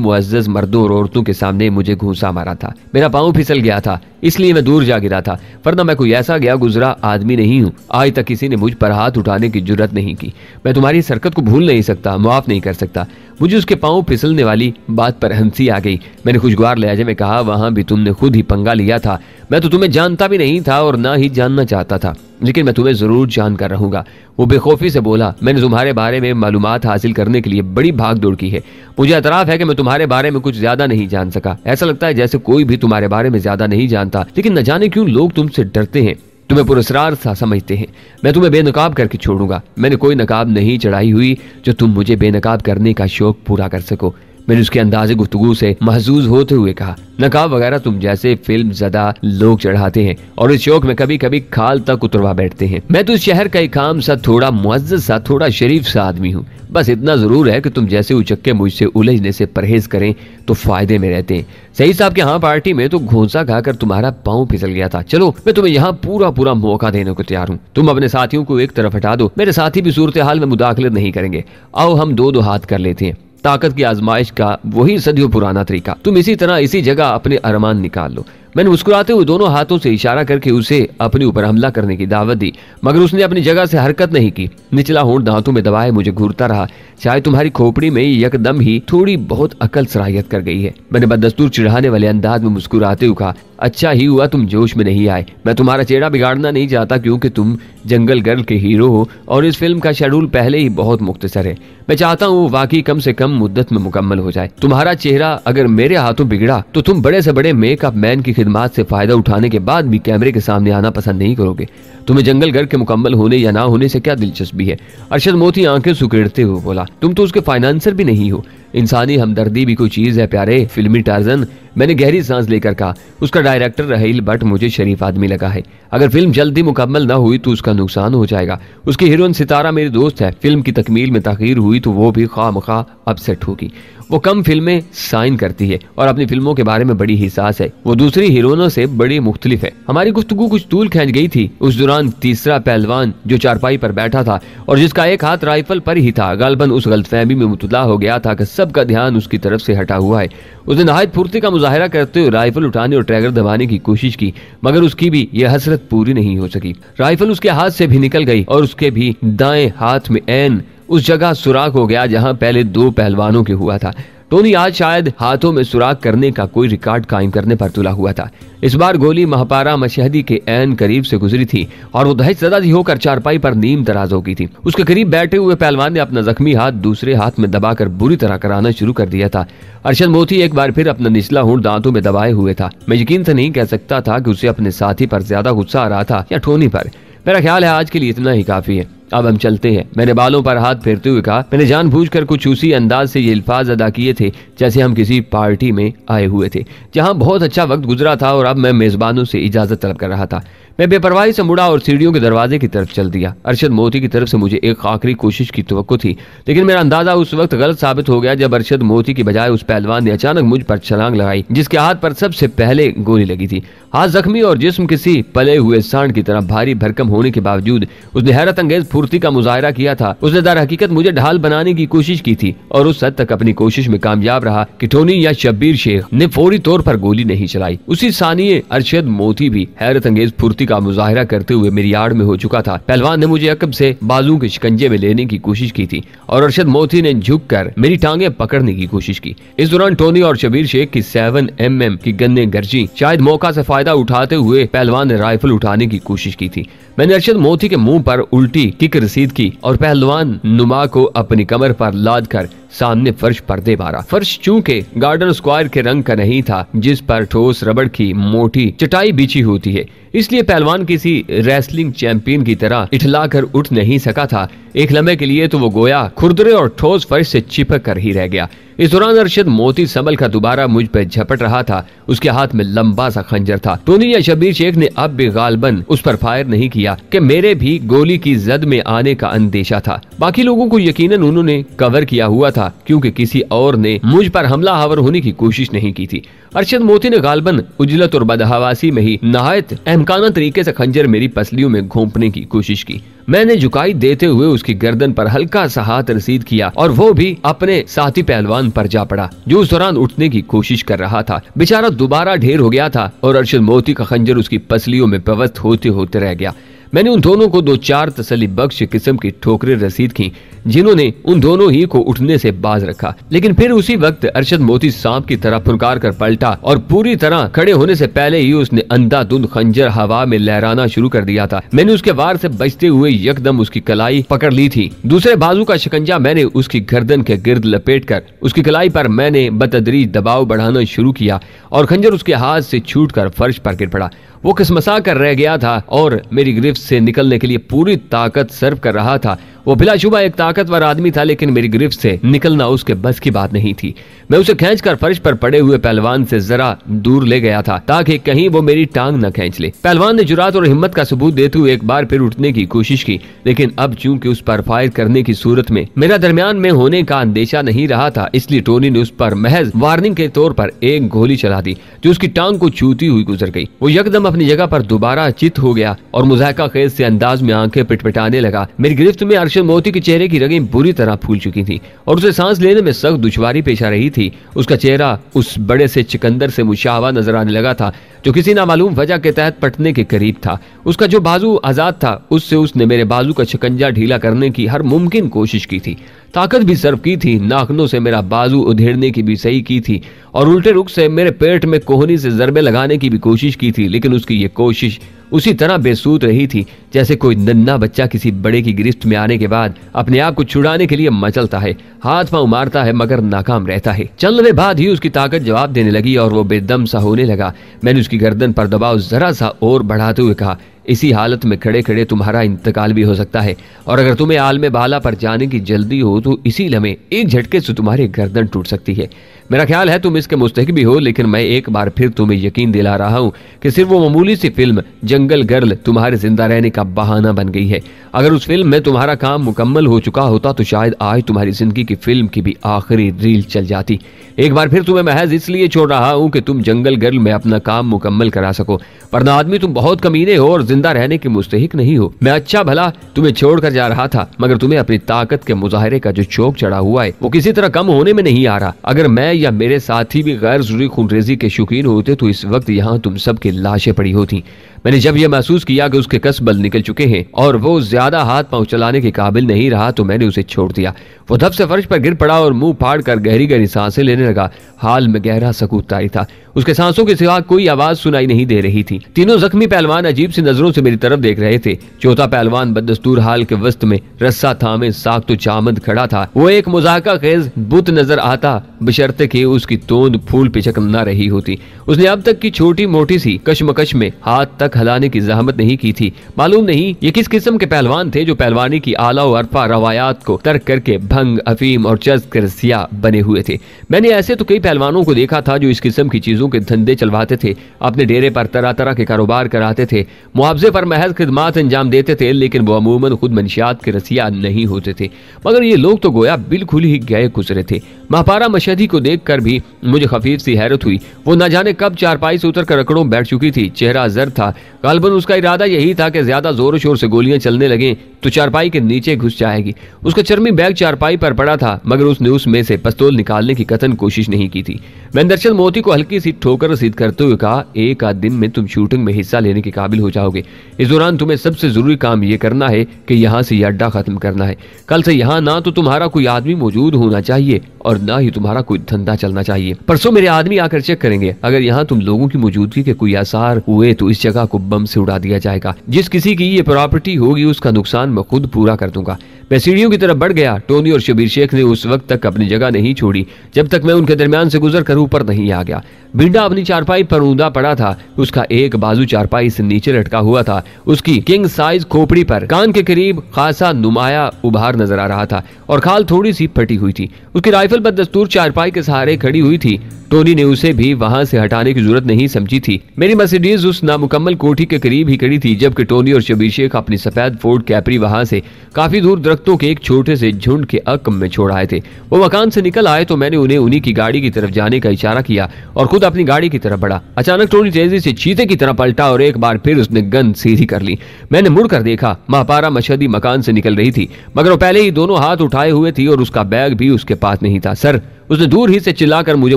S1: मुअज्जज मर्दों और औरतों के सामने मुझे घूंसा मारा था। मेरा पाँव फिसल गया था, इसलिए मैं दूर जा गिरा था, वरना मैं कोई ऐसा गया गुजरा आदमी नहीं हूँ। आज तक किसी ने मुझ पर हाथ उठाने की जुर्रत नहीं की। मैं तुम्हारी इस हरकत को भूल नहीं सकता, माफ नहीं कर सकता। मुझे उसके पाँव फिसलने वाली बात पर हंसी आ गई। मैंने खुशगवार लहजे में कहा, वहां भी तुमने खुद ही पंगा लिया था। मैं तो तुम्हें जानता भी नहीं था और ना ही जानना चाहता था, लेकिन मैं तुम्हें जरूर जान कर रहूंगा। वो बेखौफी से बोला, मैंने तुम्हारे बारे में मालूमात हासिल करने के लिए बड़ी भाग दौड़ की है। मुझे एतराफ है कि मैं तुम्हारे बारे में कुछ ज्यादा नहीं जान सका। ऐसा लगता है जैसे कोई भी तुम्हारे बारे में ज्यादा नहीं जानता, लेकिन न जाने क्यों लोग तुमसे डरते हैं, तुम्हें पुरस्कार सा समझते हैं। मैं तुम्हें बेनकाब करके छोड़ूंगा। मैंने कोई नकाब नहीं चढ़ाई हुई जो तुम मुझे बेनकाब करने का शौक पूरा कर सको। मैंने उसके अंदाजे गुफ्तगू से महजूज होते हुए कहा, नकाब वगैरह तुम जैसे फिल्म ज़दा लोग चढ़ाते हैं और इस शौक में कभी कभी खाल तक उतरवा बैठते हैं। मैं तो इस शहर का एक काम सा, थोड़ा मुअज्जज सा, थोड़ा शरीफ सा आदमी हूँ। बस इतना जरूर है कि तुम जैसे उचक्के मुझसे उलझने से परहेज करें तो फायदे में रहते हैं। सईद साहब के यहाँ पार्टी में तो घोंसा खाकर तुम्हारा पाँव फिसल गया था। चलो, मैं तुम्हें यहाँ पूरा पूरा मौका देने को तैयार हूँ। तुम अपने साथियों को एक तरफ हटा दो, मेरे साथी भी सूरत हाल में मुदाखलत नहीं करेंगे। आओ हम दो दो हाथ कर लेते हैं। ताकत की आजमाइश का वही सदियों पुराना तरीका। तुम इसी तरह इसी जगह अपने अरमान निकाल लो। मैंने मुस्कुराते हुए दोनों हाथों से इशारा करके उसे अपने ऊपर हमला करने की दावत दी, मगर उसने अपनी जगह से हरकत नहीं की। निचला होंठ दांतों में दबाए मुझे घूरता रहा। शायद तुम्हारी खोपड़ी में यकदम ही थोड़ी बहुत अकल सरायत कर गई है। मैंने बददस्तूर चिढ़ाने वाले अंदाज में मुस्कुराते हुए कहा, अच्छा ही हुआ तुम जोश में नहीं आए। मैं तुम्हारा चेहरा बिगाड़ना नहीं चाहता, क्योंकि तुम जंगल गर्ल के हीरो हो और इस फिल्म का शेड्यूल पहले ही बहुत मुख्तसर है। मैं चाहता हूँ वाकई कम से कम मुद्दत में मुकम्मल हो जाए। तुम्हारा चेहरा अगर मेरे हाथों बिगड़ा तो तुम बड़े से बड़े मेकअप मैन की खिदमत से फायदा उठाने के बाद भी कैमरे के सामने आना पसंद नहीं करोगे। तुम्हें जंगल घर के मुकम्मल होने या ना होने से क्या दिलचस्पी है? अरशद मोती आंखें सुकेड़ते हुए बोला, तुम तो उसके फाइनेंसर भी नहीं हो। इंसानी हमदर्दी भी कोई चीज है प्यारे फिल्मी टार्जन। मैंने गहरी सांस लेकर कहा, उसका डायरेक्टर रहील भट्ट मुझे शरीफ आदमी लगा है। अगर फिल्म जल्दी मुकम्मल ना हुई तो उसका नुकसान हो जाएगा। उसकी हीरोइन सितारा मेरी दोस्त है। फिल्म की तकमील में ताखीर हुई तो वो भी खामखा अपसेट होगी। वो कम फिल्में साइन करती है और अपनी फिल्मों के बारे में बड़ी हिसास है। वो दूसरी हीरोइनों से बड़ी मुख्तलिफ है। हमारी गुफ्तगू कुछ तूल खींच गई थी। उस दौरान तीसरा पहलवान जो चारपाई पर बैठा था और जिसका एक हाथ राइफल पर ही था, गालबन उस गलतफहमी में मुब्तला हो गया था कि सबका ध्यान उसकी तरफ से हटा हुआ है। उसने नहायत फुर्ती का मुजाहिरा करते हुए राइफल उठाने और ट्रैगर दबाने की कोशिश की, मगर उसकी भी यह हसरत पूरी नहीं हो सकी। राइफल उसके हाथ से भी निकल गई और उसके भी दाएं हाथ में ऐन उस जगह सुराख हो गया जहां पहले दो पहलवानों के हुआ था। टोनी आज शायद हाथों में सुराख करने का कोई रिकॉर्ड कायम करने पर तुला हुआ था। इस बार गोली महापारा मशहदी के ऐन करीब से गुजरी थी और वो दहशतज़दा होकर चारपाई पर नीम तराज हो गई थी। उसके करीब बैठे हुए पहलवान ने अपना जख्मी हाथ दूसरे हाथ में दबाकर बुरी तरह कराना शुरू कर दिया था। अरशद मोती एक बार फिर अपना निचला होंठ दांतों में दबाए हुए था। मैं यकीन से नहीं कह सकता था कि उसे अपने साथी पर ज्यादा गुस्सा आ रहा था या टोनी पर। मेरा ख्याल है आज के लिए इतना ही काफी है। अब हम चलते हैं, मैंने बालों पर हाथ फेरते हुए कहा। मैंने जानबूझकर कुछ उसी अंदाज से ये अल्फाज अदा किए थे जैसे हम किसी पार्टी में आए हुए थे जहां बहुत अच्छा वक्त गुजरा था और अब मैं मेजबानों से इजाजत तलब कर रहा था। मैं बेपरवाही से मुड़ा और सीढ़ियों के दरवाजे की तरफ चल दिया। अरशद मोती की तरफ से मुझे एक आखिरी कोशिश की तवक्को थी, लेकिन मेरा अंदाजा उस वक्त गलत साबित हो गया जब अरशद मोती की बजाय उस पहलवान ने अचानक मुझ पर छलांग लगाई जिसके हाथ पर सबसे पहले गोली लगी थी। हाथ जख्मी और जिस्म किसी पले हुए सांड की तरह भारी भरकम होने के बावजूद उसने हैरत अंगेज फुर्ती का मुजाहरा किया था। उसने दर हकीकत मुझे ढाल बनाने की कोशिश की थी और उस हद तक अपनी कोशिश में कामयाब रहा कि टोनी या शब्बीर शेख ने फौरी तौर पर गोली नहीं चलाई। उसी सानिये अरशद मोती भी हैरत अंगेज फुर्ती का मुजाहरा करते हुए मेरी आड़ में हो चुका था। पहलवान ने मुझे अकब से बाजू के शिकंजे में लेने की कोशिश की थी और अरशद मोती ने झुककर मेरी टांगे पकड़ने की कोशिश की। इस दौरान टोनी और शब्बीर शेख की 7mm की गन्ने गरजी। शायद मौका से फायदा उठाते हुए पहलवान ने राइफल उठाने की कोशिश की थी। मैंने अरशद मोती के मुंह पर उल्टी किक रसीद की और पहलवान नुमा को अपनी कमर पर लाद कर सामने फर्श पर दे मारा। फर्श चूंकि गार्डन स्क्वायर के रंग का नहीं था जिस पर ठोस रबड़ की मोटी चटाई बिछी होती है, इसलिए पहलवान किसी रेसलिंग चैंपियन की तरह इठलाकर उठ नहीं सका था। एक लम्हे के लिए तो वो गोया खुरदरे और ठोस फर्श से चिपक कर ही रह गया। इस दौरान अरशद मोती संभल का दोबारा मुझ पर झपट रहा था। उसके हाथ में लंबा सा खंजर था। टोनी या शब्बीर शेख ने अब भी गालबन उस पर फायर नहीं किया कि मेरे भी गोली की जद में आने का अंदेशा था। बाकी लोगों को यकीनन उन्होंने कवर किया हुआ था क्योंकि किसी और ने मुझ पर हमलावर होने की कोशिश नहीं की थी। अरशद मोती ने गालबन उजलत और बदहवासी में ही नहायत अहमकाना तरीके से खंजर मेरी पसलियों में घोंपने की कोशिश की। मैंने झुकाई देते हुए उसकी गर्दन पर हल्का सा हाथ रसीद किया और वो भी अपने साथी पहलवान पर जा पड़ा जो उस दौरान उठने की कोशिश कर रहा था। बेचारा दोबारा ढेर हो गया था और अरशद मोती का खंजर उसकी पसलियों में पवस्त होते होते रह गया। मैंने उन दोनों को 2-4 तसल्ली बख्श किस्म की ठोकरें रसीद की जिन्होंने उन दोनों ही को उठने से बाज रखा। लेकिन फिर उसी वक्त अरशद मोती सांप की तरह फुनकार कर पलटा और पूरी तरह खड़े होने से पहले ही उसने अंधाधुंध खंजर हवा में लहराना शुरू कर दिया था। मैंने उसके वार से बचते हुए यकदम उसकी कलाई पकड़ ली थी। दूसरे बाजू का शिकंजा मैंने उसकी गर्दन के गिर्द लपेटकर उसकी कलाई पर मैंने बतदरीज दबाव बढ़ाना शुरू किया और खंजर उसके हाथ से छूटकर फर्श पर गिर पड़ा। वो खिसमसा कर रह गया था और मेरी गिरफ्त से निकलने के लिए पूरी ताकत सर्व कर रहा था। वो बिलाशुबा एक ताकतवर आदमी था लेकिन मेरी गिरफ्त से निकलना उसके बस की बात नहीं थी। मैं उसे खींचकर फर्श पर पड़े हुए पहलवान से जरा दूर ले गया था ताकि कहीं वो मेरी टांग न खींच ले। पहलवान ने जुरात और हिम्मत का सबूत देते हुए एक बार फिर उठने की कोशिश की, लेकिन अब चूंकि उस पर फायर करने की सूरत में मेरा दरमियान में होने का अंदेशा नहीं रहा था, इसलिए टोनी ने उस पर महज वार्निंग के तौर पर एक गोली चला दी जो उसकी टांग को छूती हुई गुजर गई। वो यकदम अपनी जगह पर दोबारा चित हो गया और मुज़ाहिका खेज से अंदाज में आंखें पिटपिटाने लगा। मेरी गिरफ्त में अरशद मोती के चेहरे की रगें बुरी तरह फूल चुकी थी और उसे सांस लेने में सख्त दुश्वारी पेश आ रही थी। उसका चेहरा उस बड़े से चिकंदर से मुशावा नजर आने लगा था जो किसी नामालूम वजह के तहत पटने के करीब था। उसका जो बाजू आजाद था उससे उसने मेरे बाजू का शिकंजा ढीला करने की हर मुमकिन कोशिश की थी, ताकत भी सर्व की थी, नाखनों से मेरा बाजू उधेड़ने की भी सही की थी और उल्टे रुख से मेरे पेट में कोहनी से जरबे लगाने की भी कोशिश की थी। लेकिन उसकी ये कोशिश उसी तरह बेसूद रही थी जैसे कोई नन्हा बच्चा किसी बड़े की गिरफ्त में आने के बाद अपने आप को छुड़ाने के लिए मचलता है, हाथ पांव मारता है मगर नाकाम रहता है। चंद लम्हे बाद ही उसकी ताकत जवाब देने लगी और वो बेदम सा होने लगा। मैंने उसकी गर्दन पर दबाव जरा सा और बढ़ाते हुए कहा, इसी हालत में खड़े खड़े तुम्हारा इंतकाल भी हो सकता है और अगर तुम्हें आलम बाला पर जाने की जल्दी हो तो इसी लम्हे एक झटके से तुम्हारी गर्दन टूट सकती है। मेरा ख्याल है तुम इसके मुस्तहिक भी हो, लेकिन मैं एक बार फिर तुम्हें यकीन दिला रहा हूँ कि सिर्फ वो मामूली सी फिल्म जंगल गर्ल तुम्हारे जिंदा रहने का बहाना बन गई है। अगर उस फिल्म में तुम्हारा काम मुकम्मल हो चुका होता तो शायद आज तुम्हारी जिंदगी की फिल्म की भी आखिरी रील चल जाती। एक बार फिर तुम्हें महज इसलिए छोड़ रहा हूँ कि तुम जंगल गर्ल में अपना काम मुकम्मल करा सको, वरना आदमी तुम बहुत कमीने हो और जिंदा रहने के मुस्तहिक नहीं हो। मैं अच्छा भला तुम्हें छोड़कर जा रहा था मगर तुम्हें अपनी ताकत के मुजाहरे का जो शौक चढ़ा हुआ है वो किसी तरह कम होने में नहीं आ रहा। अगर मैं या मेरे साथी भी गैर जरूरी खूनरेजी के शौकीन होते तो इस वक्त यहाँ तुम सब की लाशें पड़ी होती। मैंने जब यह महसूस किया कि उसके कसबल निकल चुके हैं और वो ज्यादा हाथ पांव चलाने के काबिल नहीं रहा तो मैंने उसे छोड़ दिया। वो धप से फर्श पर गिर पड़ा और मुंह फाड़ कर गहरी गहरी सांसें लेने लगा। हाल में गहरा सकूत तारी था, उसके सांसों के सिवा कोई आवाज सुनाई नहीं दे रही थी। तीनों जख्मी पहलवान अजीब सी नजरों से मेरी तरफ देख रहे थे। चौथा पहलवान बदस्तूर हाल के वस्त में रस्सा थामे साख्त चामद खड़ा था। वो एक मुज़ाहिका खेज बुत नजर आता बशर्ते के उसकी तोंद फूल पिचक न रही होती। उसने अब तक की छोटी मोटी सी कशमकश में हाथ तक हिलाने की जहमत नहीं की थी। मालूम नहीं ये किस किस्म के पहलवान थे जो पहलवानी की आला और अरफा रवायात को तर्क करके भंग, अफीम और चर्च के रसिया बने हुए थे। मैंने ऐसे तो कई पहलवानों को देखा था जो इस किस्म की चीजों के धंधे चलवाते थे, अपने डेरे पर तरह तरह के कारोबार कराते थे, मुआवजे पर महज खिदमात अंजाम देते थे, लेकिन वो अमूमन खुद मंशियात के रसिया नहीं होते थे। मगर ये लोग तो गोया बिल्कुल ही गए गुजरे थे। महापारा मशहदी को देखकर भी मुझे खफीफ सी हैरत हुई। वो न जाने कब चारपाई से उतर कर रकड़ों बैठ चुकी थी। चेहरा जर्द था। गालबन उसका इरादा यही था कि ज्यादा जोर शोर से गोलियां चलने लगें तो चारपाई के नीचे घुस जाएगी। उसका चर्मी बैग चारपाई पर पड़ा था, मगर उसने उसमें से पिस्तौल निकालने की कतन कोशिश नहीं की थी। मैंने दरअसल मोती को हल्की सी ठोकर रसीद करते हुए कहा, एक आध दिन में तुम शूटिंग में हिस्सा लेने के काबिल हो जाओगे। इस दौरान तुम्हें सबसे जरूरी काम यह करना है कि यहाँ से यह अड्डा खत्म करना है। कल से यहाँ ना तो तुम्हारा कोई आदमी मौजूद होना चाहिए और ना ही तुम्हारा कोई धंधा चलना चाहिए। परसों मेरे आदमी आकर चेक करेंगे। अगर यहाँ तुम लोगों की मौजूदगी के कोई आसार हुए तो इस जगह को बम से उड़ा दिया जाएगा। जिस किसी की ये प्रॉपर्टी होगी उसका नुकसान मैं खुद पूरा कर दूंगा। मैं सीढ़ियों की तरफ बढ़ गया। टोनी और शबीर शेख ने उस वक्त तक अपनी जगह नहीं छोड़ी जब तक मैं उनके दरमियान से गुजर कर ऊपर नहीं आ गया। भिंडा अपनी चारपाई पर ऊंधा पड़ा था। उसका एक बाजू चारपाई से नीचे लटका हुआ था। उसकी किंग साइज खोपड़ी पर कान के करीब खासा नुमाया उभार नजर आ रहा था और खाल थोड़ी सी फटी हुई थी। उसकी राइफल बदस्तूर चारपाई के सहारे खड़ी हुई थी। टोनी ने उसे भी वहां से हटाने की जरूरत नहीं समझी थी। मेरी मर्सिडीज उस नामुकम्मल कोठी के करीब ही खड़ी थी, जबकि टोनी और शबीर शेख अपनी सफेद फोर्ड कैपरी वहां से काफी दूर दरख्तों के एक छोटे से झुंड के अकम में छोड़ आए थे। वो मकान से निकल आए तो मैंने उन्हें उन्हीं की गाड़ी की तरफ जाने का इशारा किया और खुद अपनी गाड़ी की तरफ बढ़ा। अचानक टोनी तेजी से चीते की तरह पलटा और एक बार फिर उसने गन सीधी कर ली। मैंने मुड़कर देखा, महापारा मशहदी मकान से निकल रही थी, मगर वो पहले ही दोनों हाथ उठाए हुए थी और उसका बैग भी उसके पास नहीं था। सर, उसने दूर ही से चिल्लाकर मुझे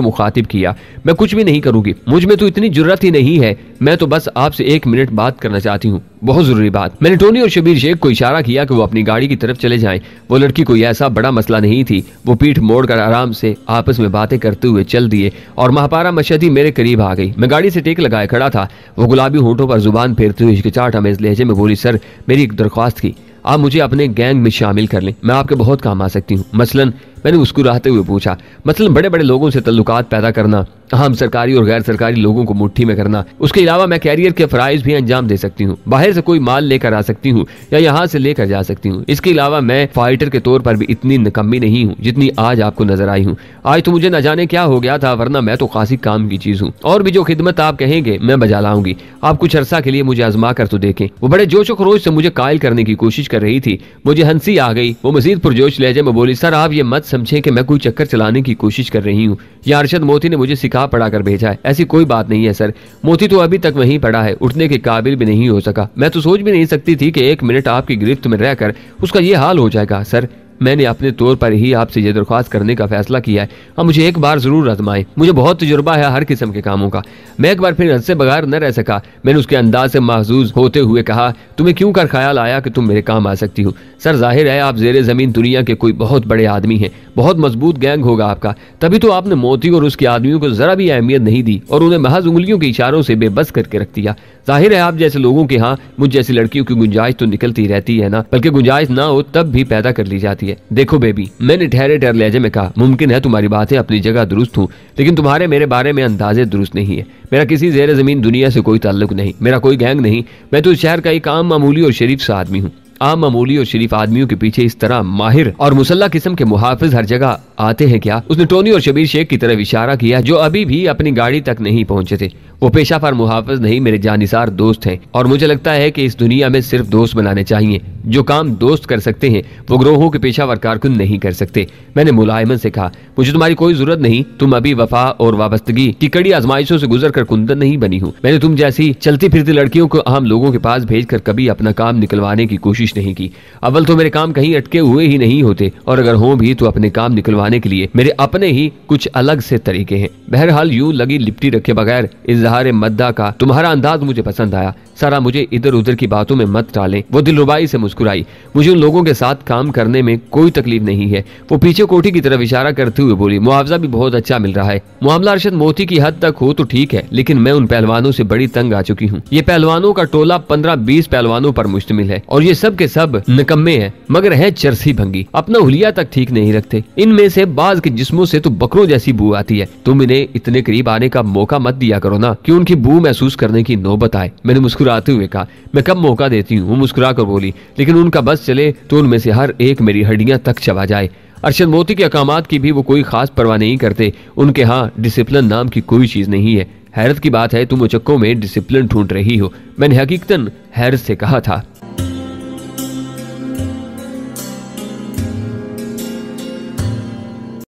S1: मुखातिब किया। मैं कुछ भी नहीं करूंगी, मुझ में तो इतनी जुर्रत ही नहीं है। मैं तो बस आपसे 1 मिनट बात करना चाहती हूँ, बहुत जरूरी बात। मैंने टोनी और शबीर शेख को इशारा किया कि वो अपनी गाड़ी की तरफ चले जाएं। वो लड़की कोई ऐसा बड़ा मसला नहीं थी। वो पीठ मोड़कर आराम से आपस में बातें करते हुए चल दिए और महापारा मशहदी मेरे करीब आ गई। मैं गाड़ी से टेक लगाए खड़ा था। वो गुलाबी होठों पर जुबान फेरते हुए हिचकिचाहट हमें इस लहजे में बोली, सर, मेरी एक दरख्वास्त की, आप मुझे अपने गैंग में शामिल कर लें। मैं आपके बहुत काम आ सकती हूँ। मसलन, मैंने मुस्कुराते हुए पूछा, मतलब बड़े बड़े लोगों से तल्लुकात पैदा करना, अहम सरकारी और गैर सरकारी लोगों को मुट्ठी में करना। उसके अलावा मैं कैरियर के फराइज भी अंजाम दे सकती हूँ। बाहर से कोई माल लेकर आ सकती हूँ या यहाँ से लेकर जा सकती हूँ। इसके अलावा मैं फाइटर के तौर पर भी इतनी निकम्मी नहीं हूँ जितनी आज आपको नजर आई हूँ। आज तो मुझे न जाने क्या हो गया था, वरना मैं तो खासी काम की चीज हूँ। और भी जो खिदमत आप कहेंगे मैं बजा लाऊंगी। आप कुछ अरसा के लिए मुझे आजमा कर तो देखें। वो बड़े जोशो खरोश से मुझे कायल करने की कोशिश कर रही थी। मुझे हंसी आ गई। वो मजीद पुरजोश लहजे में बोली, सर, आप ये मत समझें कि मैं कोई चक्कर चलाने की कोशिश कर रही हूँ। यह अरशद मोती ने मुझे सिखा पढ़ा कर भेजा है। ऐसी कोई बात नहीं है सर। मोती तो अभी तक वहीं पड़ा है, उठने के काबिल भी नहीं हो सका। मैं तो सोच भी नहीं सकती थी कि 1 मिनट आपकी गिरफ्त में रहकर उसका ये हाल हो जाएगा। सर, मैंने अपने तौर पर ही आपसे ये दरख्वास्त करने का फैसला किया है। अब मुझे एक बार जरूर आजमाएं। मुझे बहुत तजुर्बा है हर किस्म के कामों का। मैं एक बार फिर हद से बगैर न रह सका। मैंने उसके अंदाज से महजूज होते हुए कहा, तुम्हें क्यों कर ख्याल आया कि तुम मेरे काम आ सकती हो? सर, जाहिर है आप जेरे जमीन दुनिया के कोई बहुत बड़े आदमी हैं। बहुत मजबूत गैंग होगा आपका। तभी तो आपने मोती और उसके आदमियों को जरा भी अहमियत नहीं दी और उन्हें महज उंगलियों के इशारों से बेबस करके रख दिया। जाहिर है आप जैसे लोगों के यहाँ मुझ जैसी लड़कियों की गुंजाइश तो निकलती रहती है ना, बल्कि गुंजाइश ना हो तब भी पैदा कर ली जाती है। देखो बेबी, मैंने ठहरे ठहरे लहजे में कहा, मुमकिन है तुम्हारी बातें अपनी जगह दुरुस्त हूँ, लेकिन तुम्हारे मेरे बारे में अंदाजे दुरुस्त नहीं है। मेरा किसी जेर जमीन दुनिया से कोई ताल्लुक नहीं, मेरा कोई गैंग नहीं। मैं तो इस शहर का एक आम मामूली और शरीफ सा आदमी हूँ। आम मामूली और शरीफ आदमियों के पीछे इस तरह माहिर और मुसल्ला किस्म के मुहाफिज हर जगह आते हैं क्या? उसने टोनी और शबीर शेख की तरफ इशारा किया जो अभी भी अपनी गाड़ी तक नहीं पहुंचे थे। वो पेशा पर मुहाफिज नहीं, मेरे जानिसार दोस्त हैं और मुझे लगता है कि इस दुनिया में सिर्फ दोस्त बनाने चाहिए। जो काम दोस्त कर सकते हैं वो ग्रोहों के पेशावर कारकुन नहीं कर सकते। मैंने मुलायमत से कहा, मुझे तुम्हारी कोई जरूरत नहीं। तुम अभी वफा और वाबस्तगी की कड़ी आजमाइशों से गुजर कर कुंदन नहीं बनी हूँ। मैंने तुम जैसी चलती फिरती लड़कियों को आम लोगों के पास भेजकर कभी अपना काम निकलवाने की कोशिश नहीं की। अव्वल तो मेरे काम कहीं अटके हुए ही नहीं होते, और अगर हों भी तो अपने काम निकलवाने के लिए मेरे अपने ही कुछ अलग से तरीके हैं। बहरहाल यूं लगी लिपटी रखे बगैर इजहार सहारे मद्दा का तुम्हारा अंदाज मुझे पसंद आया। सारा, मुझे इधर उधर की बातों में मत डालें। वो दिलरुबाई से मुस्कुराई। मुझे उन लोगों के साथ काम करने में कोई तकलीफ नहीं है। वो पीछे कोठी की तरफ इशारा करते हुए बोली, मुआवजा भी बहुत अच्छा मिल रहा है। मामला अरशद मोती की हद तक हो तो ठीक है, लेकिन मैं उन पहलवानों से बड़ी तंग आ चुकी हूँ। ये पहलवानों का टोला 15-20 पहलवानों पर मुश्तमिल है और ये सब के सब निकम्मे हैं, मगर है चरसी भंगी। अपना हुलिया तक ठीक नहीं रखते। इनमें से बाज के जिस्मों से तो बकरों जैसी बू आती है। तुम इन्हें इतने करीब आने का मौका मत दिया करो ना कि उनकी बू महसूस करने की नौबत आए। मैंने मुस्कुराते हुए कहा, मैं कब मौका देती हूँ। वो मुस्कुरा कर बोली, लेकिन उनका बस चले तो उनमें से हर एक मेरी हड्डियां तक चबा जाए। अरशद मोती के अकामात की भी वो कोई खास परवाह नहीं करते। उनके यहाँ डिसिप्लिन नाम की कोई चीज नहीं है। हैरत की बात है तुम उचक्कों में डिसिप्लिन ढूंढ रही हो। मैंने हकीकतन हैरत से कहा था।